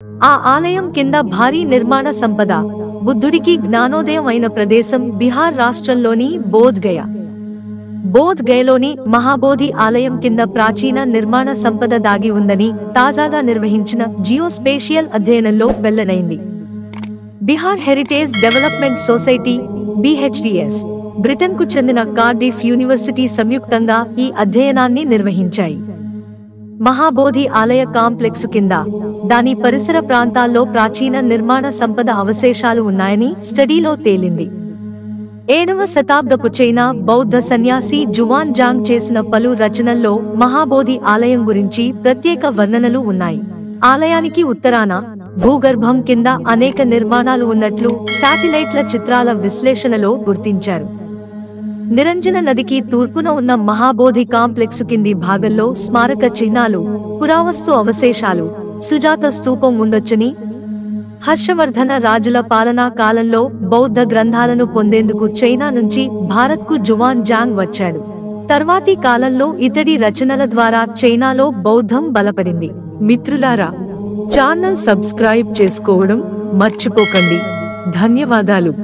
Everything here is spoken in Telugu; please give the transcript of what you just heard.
ఆ ఆలయం కింద భారీ నిర్మాణ సంపద, బుద్ధుడికి జ్ఞానోదయం అయిన ప్రదేశం బిహార్ రాష్ట్రంలోని బోధ్ గయలోని మహాబోధి ఆలయం కింద ప్రాచీన నిర్మాణ సంపద దాగి ఉందని తాజాగా నిర్వహించిన జియోస్పేషియల్ అధ్యయనంలో వెల్లడైంది. Bihar heritage development society (BHDS), బ్రిటన్కు చెందిన కార్డిఫ్ యూనివర్సిటీ సంయుక్తంగా ఈ అధ్యయనాన్ని నిర్వహించాయి. మహాబోధి ఆలయ కాంప్లెక్సు కింద, దాని పరిసర ప్రాంతాల్లో ప్రాచీన నిర్మాణ సంపద అవశేషాలు ఉన్నాయని స్టడీలో తేలింది. 7వ శతాబ్దపు చైనా బౌద్ధ సన్యాసి జువాన్ జాంగ్ చేసిన పలు రచనల్లో మహాబోధి ఆలయం గురించి ప్రత్యేక వర్ణనలు ఉన్నాయి. ఆలయానికి ఉత్తరాన, భూగర్భం కింద అనేక నిర్మాణాలు ఉన్నట్లు శాటిలైట్ల చిత్రాల విశ్లేషణలో గుర్తించారు. నిరంజన నదికి తూర్పున ఉన్న మహాబోధి కాంప్లెక్సు కింది భాగంలో స్మారక చిహ్నాలు, పురావస్తు అవశేషాలు, సుజాత స్తూపం ఉండొచ్చని, హర్షవర్ధన రాజుల పాలనా కాలంలో బౌద్ధ గ్రంథాలను పొందేందుకు చైనా నుంచి భారత్కు జువాన్ జాంగ్ వచ్చాడు. తర్వాతి కాలంలో ఇతడి రచనల ద్వారా చైనాలో బౌద్ధం బలపడింది. మిత్రులారా, ఛానల్ సబ్స్క్రైబ్ చేసుకోవడం మర్చిపోకండి. ధన్యవాదాలు.